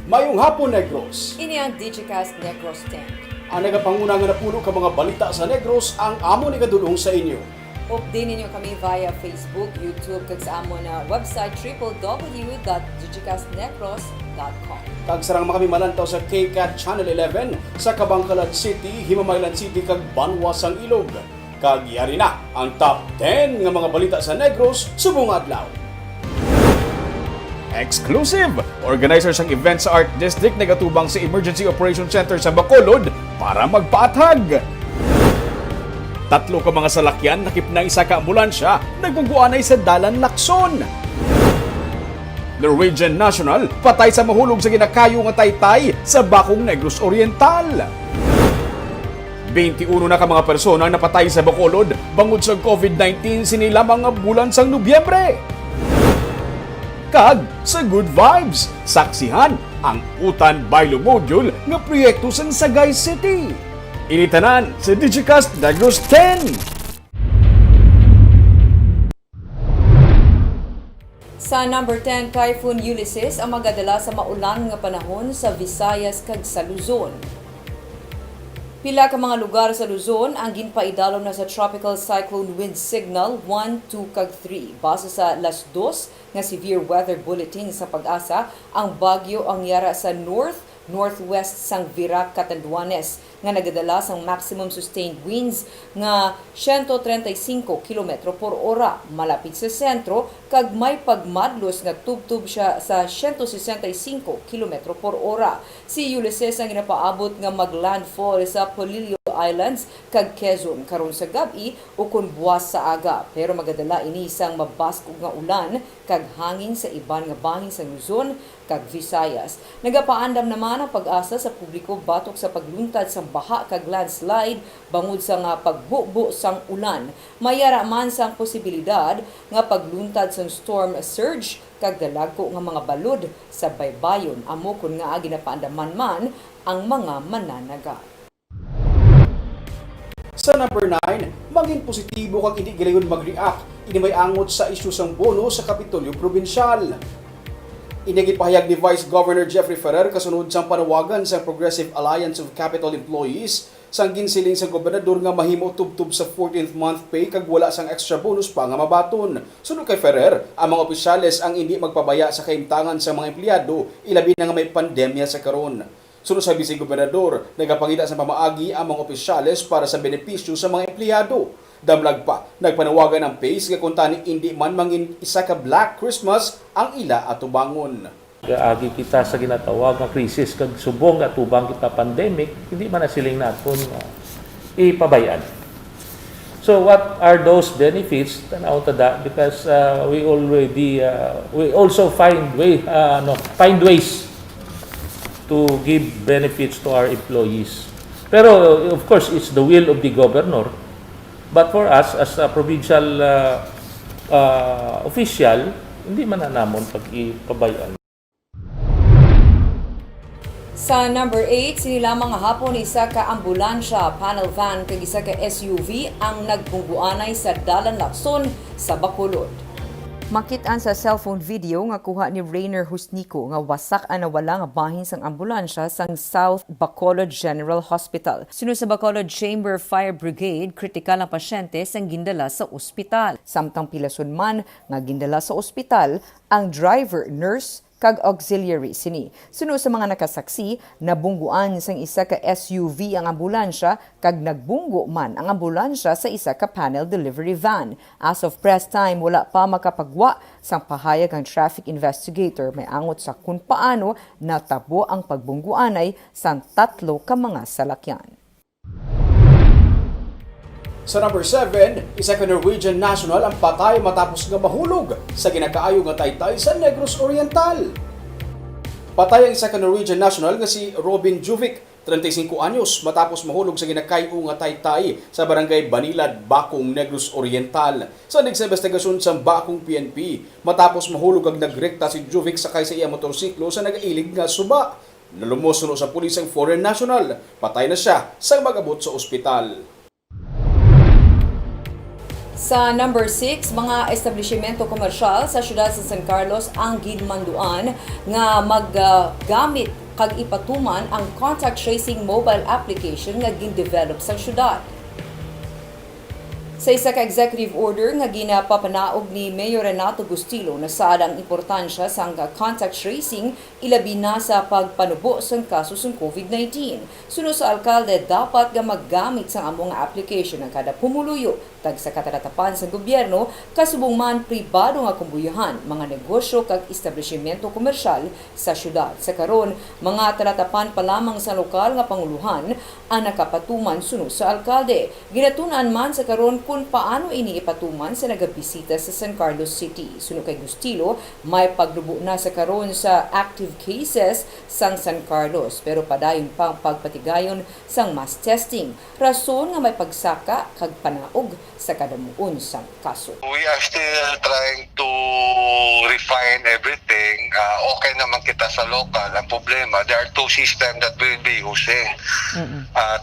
Mayong hapon, Negros. Ini ang Digicast Negros 10. Ang nagapanguna nga napuno ka mga balita sa Negros ang amo ni kadulong sa inyo. Update ninyo kami via Facebook, YouTube, kag sa amon na website www.digicastnegros.com. Kag sarang makami malantaw sa KCAT Channel 11 sa Kabangkalan City, Himamaylan City kag Banwasang Ilog. Kag yari na ang top 10 nga mga balita sa Negros subong adlaw. Exclusive! Organizer sang event sa Art District nagatubang sa Emergency Operation Center sa Bacolod para magpaatag. 3 ka mga salakyan nakip na isa ka ambulansya nagpungguanay sa Dalan Lacson. Norwegian National patay sa mahulog sa ginakayo nga taytay sa Bacong Negros Oriental. 21 na ka mga persona napatay sa Bacolod bangod sa COVID-19 sinila mga bulan sang Nobyembre. Kag sa Good Vibes, saksihan ang Utan Bailo Module nga proyekto sa Sagay City. Initanan sa Digicast Negros 10. Sa number 10, Typhoon Ulysses ang magadala sa maulan nga panahon sa Visayas kag sa Luzon. Pila ka mga lugar sa Luzon ang ginpaidalom na sa Tropical Cyclone Wind Signal 1, 2, kag 3. Base sa Las 2 nga Severe Weather Bulletin sa Pag-asa, ang bagyo ang yara sa northwest sang Virac, Catanduanes nga nagadala sang maximum sustained winds nga 135 km per ora malapit sa sentro kag may pagmadlos nga tubtub siya sa 165 km per ora. Si Ulysses ang ginapaabot nga maglandfall sa Polillo Islands kag Quezon karon sa gabi o kun buwas sa aga, pero magadala ini sang mabaskog nga ulan kag hangin sa iban nga bahin sa Luzon kag Visayas. Nagapaandam naman ang Pag-asa sa publiko batok sa pagluntad sang baha kag landslide bangod sa nga pagbubo sang ulan. Mayara man sang posibilidad nga pagluntad sang storm surge kag dalagko nga mga balod sa baybayon amo kun nga ginapaandaman man ang mga mananaga. Sa number 9, maging positibo kag hindi gilayon mag-react ini may angot sa isyu sang bono sa Kapitolyo Probinsyal. Inagipahayag ni Vice Governor Jeffrey Ferrer kasunod sang panawagan sa Progressive Alliance of Capital Employees sang ginsiling sa gobernador nga mahimo tubtub sa 14th month pay kag wala sang extra bonus pa nga mabaton. Sunod kay Ferrer, ang mga opisyales ang hindi magpabaya sa kaimtangan sa mga empleyado ilabi na nga may pandemya sa karon. Sunod sa Vice-Gobernador, nagapangita sa pamaagi ang mga opisyales para sa benepisyo sa mga empleyado. Damlag pa, nagpanawagan ng PACE nga kung tani hindi man mangin isa ka Black Christmas ang ila atubangon. Agi kita sa ginatawag nga krisis kag subong atubang kita pandemic, hindi man na siling naton ipabayan. So what are those benefits? Tanaw tada because we also find ways to give benefits to our employees. Pero of course, it's the will of the governor. But for us, as a provincial official, hindi man na namon pag-ipabayan. Sa number 8, sinilamang nga hapon isa ka ambulansya, panel van kag isa ka SUV ang nagbungguanay sa Dalan Lacson sa Bacolod. Makitaan sa cellphone video nga kuha ni Rainer Husnico nga wasak ang nawala nga bahin sang ambulansya sang South Bacolod General Hospital. Sunod sa Bacolod Chamber Fire Brigade, kritikal ang pasyente sang gindala sa ospital. Samtang pilason man nga gindala sa ospital ang driver, nurse, kag auxiliary sini. Sunod sa mga nakasaksi, nabungguan sang isa ka SUV ang ambulansya kag nagbunggo man ang ambulansya sa isa ka panel delivery van. As of press time, wala pa makapagwa sang pahayag ang traffic investigator may angot sa kung paano natabo ang pagbungguanay sang 3 ka mga salakyan. Sa number 7, isa ka Norwegian national ang patay matapos nga mahulog sa ginakaayo nga taytay sa Negros Oriental. Patay ang isa ka Norwegian national nga si Robin Juvik, 35 anyos, matapos mahulog sa ginakaayo nga taytay sa barangay Banilad, Bacong, Negros Oriental. Sa investigasyon sa Bacong PNP, matapos mahulog ang nagrekta si Juvik sakay sa iya motorsiklo sa nagailig nga suba. Nalumos sa pulis ang foreign national. Patay na siya sa mag-abot sa ospital. Sa number 6, mga establishmento komersyal sa siyudad sa San Carlos ang ginmanduan nga maggamit kag ipatuman ang contact tracing mobile application nga gin-develop sa siyudad. Sa isa ka executive order nga ginapapanaog ni Mayor Renato Gustilo na saad ang importansya sa contact tracing ilabi na sa pagpanubo sa kaso sa COVID-19. Sunod sa alkalde, dapat nga maggamit sa among application ng kada pumuluyo tag sa kataratapan sa gobyerno kasubong man pribado nga kumbuyahan, mga negosyo kag establishmento komersyal sa syudad. Sa karon, mga taratapan pa lamang sa lokal nga panguluhan ang nakapatuman sunod sa alkalde. Ginatunan man sa karon kung paano ini ipatuman sa nagabisita sa San Carlos City. Sunod kay Gustilo, may paglubo na sa karon sa active cases sang San Carlos pero padayon pang pagpatigayon sang mass testing. Rason nga may pagsaka kag panaog sa kadamuon sang kaso. We are still trying to refine everything. Okay naman kita sa local. Ang problema, there are two systems that we will be using.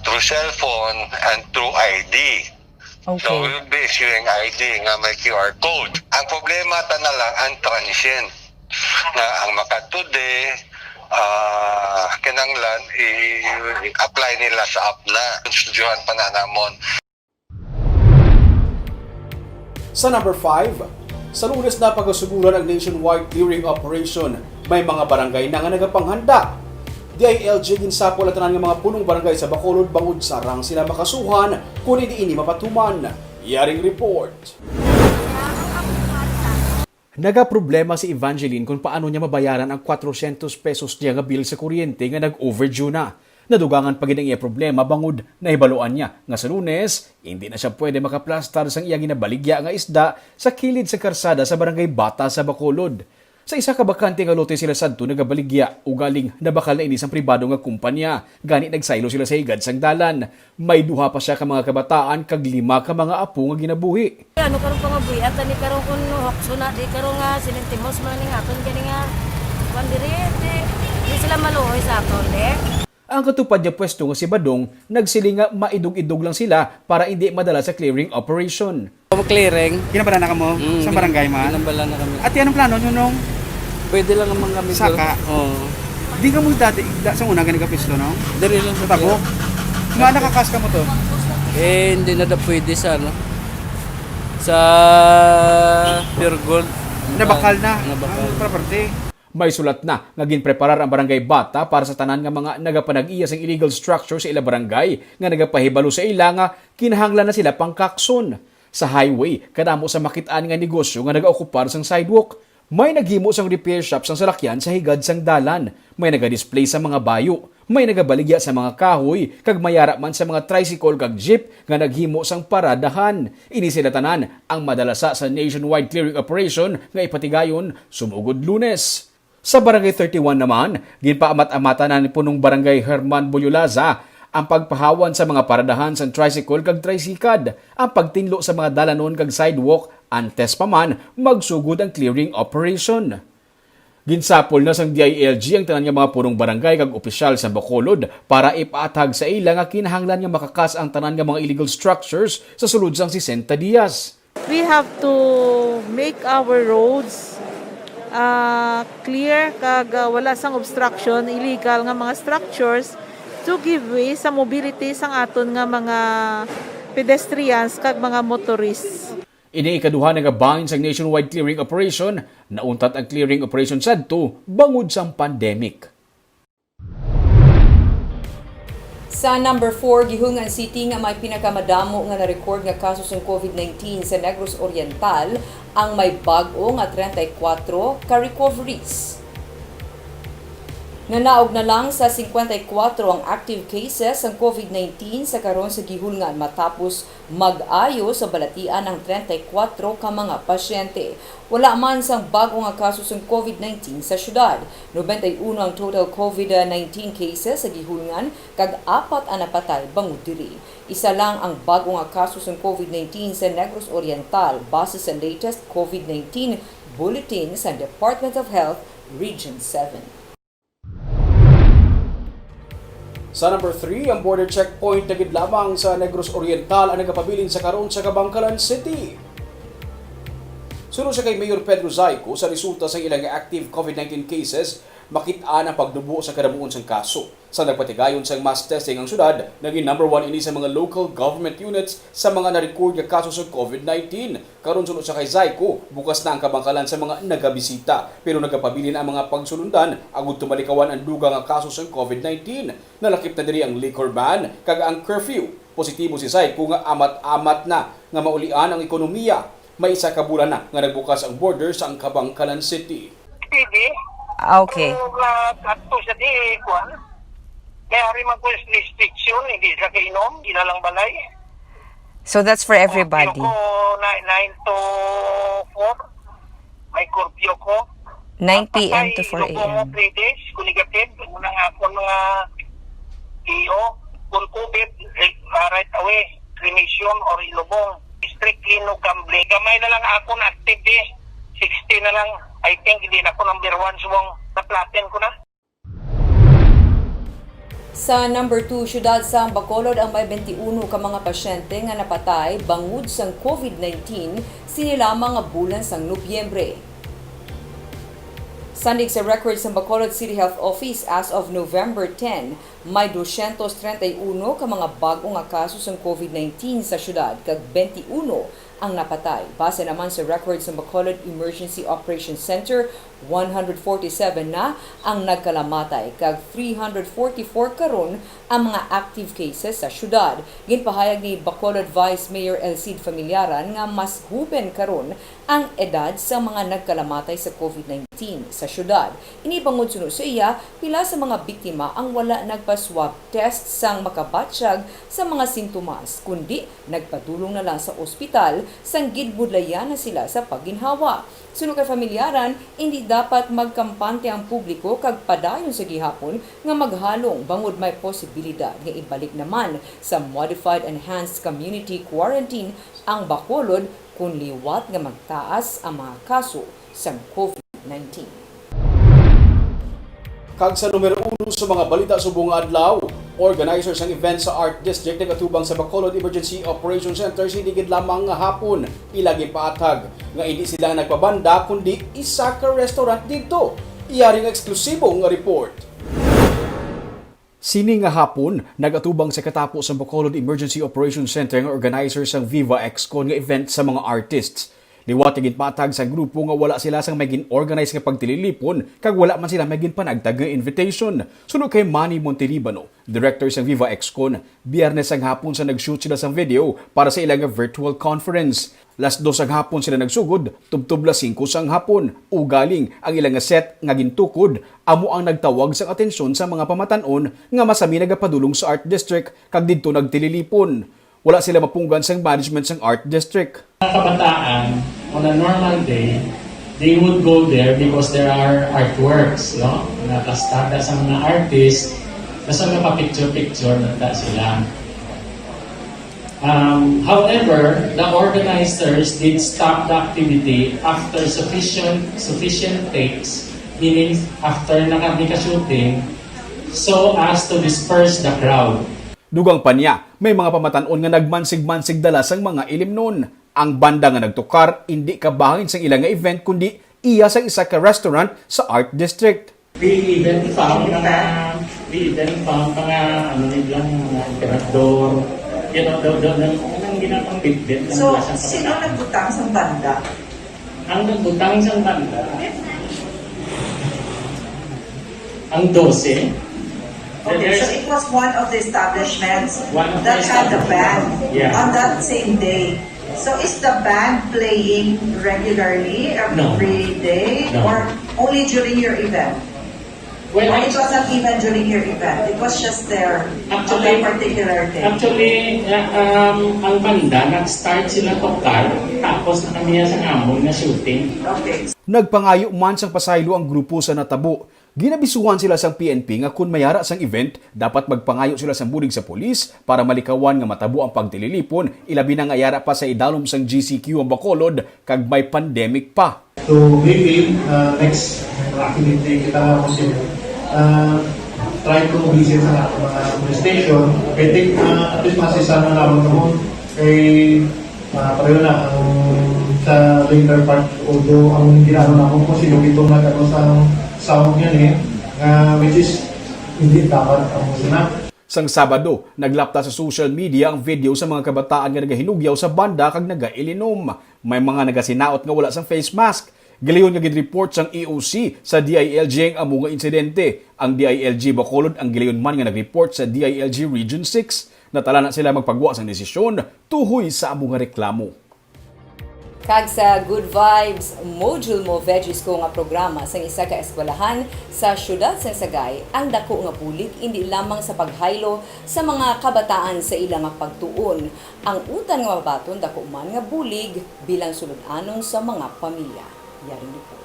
Through cell phone and through ID. Okay. So we will be issuing ID nga may QR code. Ang problema na lang ang transient. Na ang makatude, kinanglan i-apply nila sa app na. Studyohan pa na namon. Sa number 5, sa Lunes na pagasuguran ang nationwide clearing operation, may mga barangay na nga nagapanghanda. DILG ginsapol at tanan nga mga punong barangay sa Bacolod bangod sarang sila makasuhan kung hindi ini mapatuman. Yaring report. Nagaproblema si Evangeline kung paano niya mabayaran ang 400 pesos niya nga bill sa kuryente nga nag-overdue na. Nadugangan pa gid ang iya problema bangod nahibaluan niya nga sa Lunes hindi na siya pwede makaplastar sang iya ginabaligya nga isda sa kilid sa karsada sa barangay Bata sa Bacolod. Sa isa ka bakante nga lote sila sadto nagabaligya ugaling nabakal na ini sang pribado nga kumpanya. Gani nagsaylo sila sa higad sang dalan. May duha pa siya ka mga kabataan kag 5 ka mga apo nga ginabuhi. Ano karon pa nga buyat ani karon kun hokso na di karon nga sinintimos man ning aton gani nga kuan diri di sila maluoy sa aton Ang katupad niya pwesto nga si Badong nagsiling nga maidug-idug lang sila para hindi madala sa clearing operation. Clearing. Kinabala na ka mo? Sa barangay man? Kinabala na kami. At yan ang plano nyo nung Pwede lang naman kami. saka? Oo. Di ka mo dati, sa una ganun ka pisto, no? Dari lang Sa tago? Mga nakakas ka mo to? Hindi na da pwede sa ano. Sa Pure Gold. Nabakal na. Nabakal. Ang property. May sulat na nga ginpreparar ang barangay Bata para sa tanan nga mga nagapanag-iya sang illegal structure sa ila barangay nga nagapahibalo sa ila nga kinahanglan na sila pangkakson. Sa highway, kadamo sa makitaan nga negosyo nga nagaokupar sang sidewalk. May naghimo sang repair shop sang salakyan sa higad sang dalan. May naga-display sa mga bayo. May nagabaligya sa mga kahoy kag mayara man sa mga tricycle kag jeep nga naghimo sang paradahan. Ini sila tanan ang madalasa sa nationwide clearing operation nga ipatigayon sumugod Lunes. Sa Barangay 31 naman, ginpaamat-amatan na ni punong Barangay Herman Boyolaza ang pagpahawan sa mga paradahan sa tricycle kag tricycad, ang pagtinlo sa mga dalanon kag sidewalk, antes pa man magsugod ang clearing operation. Ginsapol na sang DILG ang tanan nga mga punong barangay kag opisyal sa Bacolod para ipaatag sa ila nga kinahanglan nga makakas ang tanan nga mga illegal structures sa sulod sang 60 Dias. We have to make our roads clear kag wala sang obstruction, illegal nga mga structures to give way sa mobility sang aton nga mga pedestrians kag mga motorists. Ini ikaduha nga bangin sa nationwide clearing operation, nauntat ang clearing operation sadto bangod sang pandemic. Sa number 4, Gihungan City nga may pinakamadamo nga na-record nga kaso sa COVID-19 sa Negros Oriental ang may bag-o nga 34 ka-recoveries. Nanaog na lang sa 54 ang active cases ng COVID-19 sa karon sa Gihungan matapos mag-ayo sa balatian ng 34 ka mga pasyente. Wala man sang bago nga kaso ng COVID-19 sa syudad. 91 ang total COVID-19 cases sa Gihungan kag 4 ang napatay bangod diri. Isa lang ang bago nga kaso ng COVID-19 sa Negros Oriental base sa latest COVID-19 bulletin sa Department of Health Region 7. Sa number 3, ang border checkpoint na lamang sa Negros Oriental ang nagapabilin sa karon sa Kabangkalan City. Sunod sa kay Mayor Pedro Zayco, sa resulta sa ilang active COVID-19 cases, makitaan ang pagdubo sa kadabuon sang kaso. Sa nagpatigayon sang mass testing ang syudad, naging number 1 ini sa mga local government units sa mga na-record nga kaso sa COVID-19. Karon sunod sa kay Zayco, bukas na ang kabangkalan sa mga nagabisita, pero nagapabilin ang mga pagsulundan agud tumalikawan ang dugang nga kaso sa COVID-19. Nalakip na diri ang liquor ban kag ang curfew. Positibo si Zayco nga amat-amat na nga maulian ang ekonomiya. May isa ka bulan na nga nagbukas ang border sa ang Kabangkalan City. Pwede. Okay. Ato siya di, kuwan. Kaya rin man po restriction, hindi sa kainom, hindi na lang balay. So that's for everybody. Curfew ko 9 to 4. May curfew ko. 9 p.m. to 4 Ilubong mo a.m. 3 days, kung negative, muna nga ako mga EO, kung COVID, right away, cremation or ilubong. Strictly no gambling. Gamay na lang ako na active eh. 60 na lang. I think hindi na ako number 1 subong na-platin ko na. Sa number 2, syudad sa Bacolod ang may 21 ka mga pasyente nga napatay bangod sang COVID-19 sinila mga bulan sang Nobyembre. Sandig sa record sa Bacolod City Health Office as of November 10, may 231 ka mga bagong nga kaso ng COVID-19 sa syudad kag 21 ang napatay. Base naman sa record sa Bacolod Emergency Operations Center, 147 na ang nagkalamatay kag 344 karon ang mga active cases sa syudad. Ginpahayag ni Bacolod Vice Mayor Elcid Familiaran nga mas huben karon ang edad sa mga nagkalamatay sa COVID-19 sa syudad. Inibangod sunod sa iya, pila sa mga biktima ang wala nagpa-swab test sang makabatsyag sa mga sintomas, kundi nagpadulong na lang sa ospital sang gidbudlayan na sila sa pagginhawa. Sunod kay Familiaran, hindi dapat magkampante ang publiko kag padayon sa gihapon nga maghalong bangod may posibilidad nga ibalik naman sa Modified Enhanced Community Quarantine ang Bacolod kung liwat nga magtaas ang mga kaso sa COVID-19. Kag sa numero 1 sa mga balita subong adlaw, organizers ng event sa Art District nagatubang sa Bacolod Emergency Operations Center sinigid lamang nga hapon. Ilagi paatag nga hindi sila nagpabanda kundi isa ka restaurant dito. Iyaring eksklusibo nga report. Sini nga hapon, nagatubang sa katapos sa Bacolod Emergency Operations Center nga organizers ng Viva Excon nga event sa mga artists. Liwat tigit patag sa grupo nga wala sila sang may gin-organize nga pagtililipon kag wala man sila may ginpanagtag nga invitation. Sunod kay Manny Monteribano, director sa Viva Excon, Biyernes ang hapon sa nag-shoot sila sang video para sa ilang virtual conference. Las 2 ang hapon sila nagsugod, tubtub las 5 sang hapon. Ugaling ang ilang set nga gintukod, amo ang nagtawag sa atensyon sa mga pamatanon nga masami nagapadulong sa Art District kag didto nagtililipon. Wala sila mapunggan sa management ng Art District. Mga kabataan, on a normal day, they would go there because there are artworks, no? Nakastada sa mga artists, nasa napapicture-picture na sila. However, the organizers did stop the activity after sufficient takes, meaning after nakashooting, so as to disperse the crowd. Dugang pa niya, may mga pamatanon nga nagmansig-mansig dala sang mga ilimnon. Ang banda nga nagtukar, hindi kabahin sang ilang nga event kundi iya sang isa ka restaurant sa Art District. We even found mga ano nilang mga emperador, ang ginapang bitbit. So, sino nagbutang sa banda? Ang nagbutang sa banda, ang 12. Okay, so it was one of the establishments that had the band on that same day. So is the band playing regularly every day or only during your event? Well, or it wasn't even during your event? It was just there on that particular day? Actually, ang banda, nag-start sila tokar, tapos na kami sa amon na shooting. Okay. Nagpangayo man sang pasaylo ang grupo sa natabo. Ginabisuhan sila sang PNP nga kung mayara sang event, dapat magpangayo sila sang bulig sa pulis para malikawan nga matabo ang pagtililipon, ilabi na nga yara pa sa idalom sang GCQ ang Bacolod kag may pandemic pa. So maybe next activity kita nga possible. Try to visit sa mga police station. I think at least masisa na naman mo kay pareho na ang sa later part, although ang ginano na ako kung sino itong nagano sa sound yun which is hindi dapat ang sunat. Sang Sabado, naglapta sa social media ang video sa mga kabataan nga nagahinugyaw sa banda kag nagailinom. May mga nagasinaot nga wala sang face mask. Giliyon nga gid-report sang EOC sa DILG ang amo nga insidente. Ang DILG Bacolod ang giliyon man nga nag-report sa DILG Region 6. Natala na sila magpagwa sang desisyon tuhoy sa amo nga reklamo. Kag sa Good Vibes Module Mo Veggies ko nga programa sa isa ka eskwelahan sa syudad sa Sagay, ang dako nga bulig hindi lamang sa paghaylo sa mga kabataan sa ilang nga pagtuon. Ang utan nga mabaton dako man nga bulig bilang sulod-anong sa mga pamilya. Yaring report.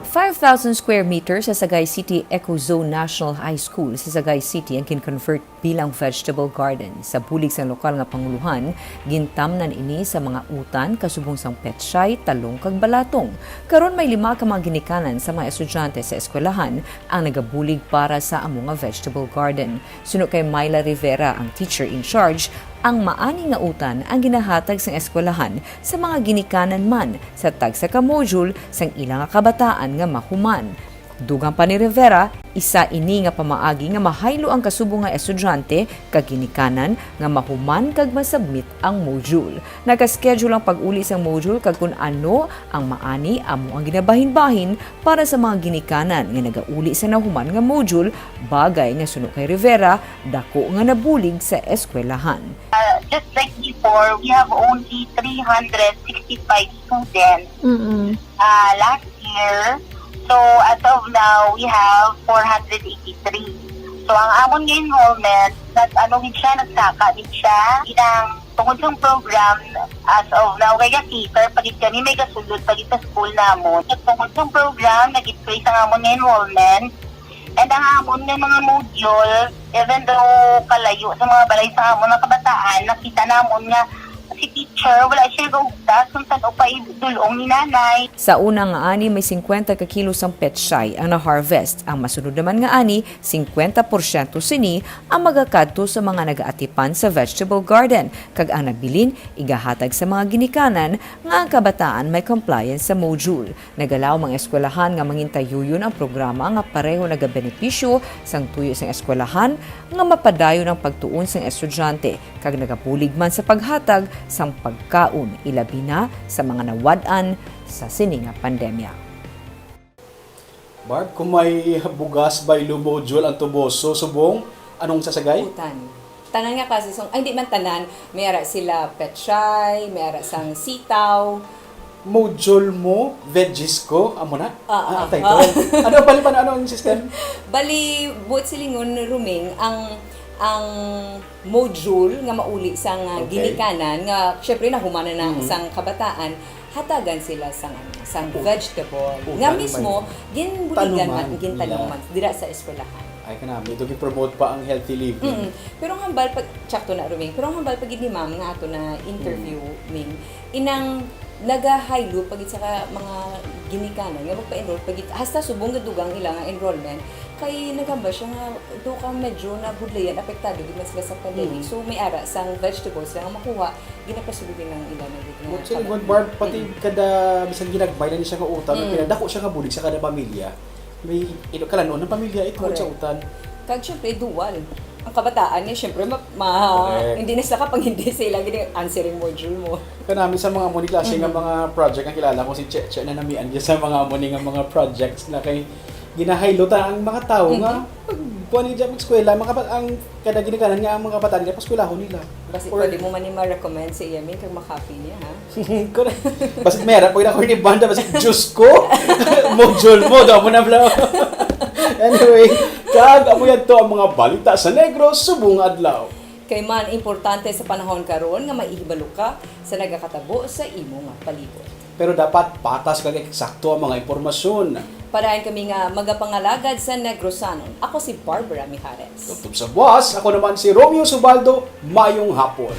5,000 square meters sa Sagay City Ecozone National High School sa Sagay City ang kin-convert bilang vegetable garden. Sa bulig sa lokal nga panguluhan, gintamnan ini sa mga utan kasubong sang petsay, talong kag balatong. Karon may 5 ka mga ginikanan sa mga estudyante sa eskwelahan ang nagabulig para sa amo nga vegetable garden. Suno kay Myla Rivera, ang teacher in charge, ang maani nga utan ang ginahatag sa eskwelahan sa mga ginikanan man sa tagsa ka module sang ilang nga kabataan nga mahuman. Dugang pa ni Rivera, isa ini nga pamaagi nga mahaylo ang kasubong nga estudyante kag ginikanan nga mahuman kag masubmit ang module. Naka-schedule ang pag-uli sang module kag kun ano ang maani amo ang ginabahin-bahin para sa mga ginikanan nga nagauli sa nahuman nga module, bagay nga suno kay Rivera dako nga nabulig sa eskwelahan. Just like before, we have only 365 students last year. So, as of now, we have 483. So, ang amon nga enrollment, siya, nagsaka din siya. Inang tungod ng program, as of now, kaya keeper, pagit kami may kasulod, pagit sa school namon. Tungod ng program, nag-increase ang amon nga enrollment. And ang amon nga mga module, even though kalayo sa mga balay sa amon ng kabataan, nakita namon nga si teacher, wala siya nag-ugtas kung saan o pa idulong ni nanay. Sa unang nga ani, may 50 ka kilos ang petsay ang na-harvest. Ang masunod naman nga ani, 50% sini ang magakadto sa mga nagaatipan sa vegetable garden. Kag ang nabilin, igahatag sa mga ginikanan nga ang kabataan may compliance sa module. Nagalaw mga eskwelahan nga mangintayuyon ang programa nga pareho nagabenepisyo sang tuyo sang eskwelahan nga mapadayon ang pagtuon sang estudyante. Kag nagapulig man sa paghatag sang pagkaon, ilabi na sa mga nawad-an sa sininga pandemya. Barb, kung may bugas by module ang tuboso, subong, anong sasagay? Utan. Tanan nga kasi, ay hindi man tanan, may ara sila petsay, may ara sang sitaw. Module mo, veggies ko, amo na? Tay ko. Ano bali pa ano ang system? Bali, buot silingon ruming ang module nga mauli sang ginikanan nga syempre nahumanan na sang kabataan, hatagan sila sang vegetable nga mismo ginbuligan man gintaluman dira sa eskwelahan. Ay kanami ito gi-promote pa ang healthy living. Pero ang hambal pag tsakto na ruming, pero ang hambal pag ni ma'am nga ato na interview ming inang nagahaylo pagit sa mga ginikanan nga magpa-enroll pagit hasta subong gadugang ilang enrollment kay nagamba siya nga do ka medyo na budlayan apektado di man sila sa pandemic. So may ara sang vegetables nga makuha ginapasubugin ng ilan na But sa good Barb, pati kada bisan ginagbay na siya nga utan, pinadako siya nga bulig sa kada pamilya. May kalanon ng pamilya ito sa utan. Kag syempre dual. Ang kabataan niya, syempre, hindi na sila kapag hindi sila answering module mo. Kanami sa mga muni klase nga mga project ang kilala ko si Che na namian niya sa mga muni nga mga projects na kay ginahaylutan ang mga tao nga pag niya mag-eskwela, ang kada ginikanan nga ang mga kabataan niya, paskwelahon nila. Kasi pwede mo man ma-recommend si Yamin kag makapi niya, ha? Basit meron, pwede ako ni banda, basit Diyos ko, module mo, daw mo na vlog. Anyway, kag amuyan to ang mga balita sa Negros subong adlaw. Kay man importante sa panahon karon nga maihibalo ka sa nagakatabo sa imo nga palibot. Pero dapat patas kag eksakto ang mga impormasyon. Parayan kami nga magapangalagad sa Negrosanon. Ako si Barbara Mijares. Tugtog sa buwas, ako naman si Romeo Subaldo. Mayong hapon.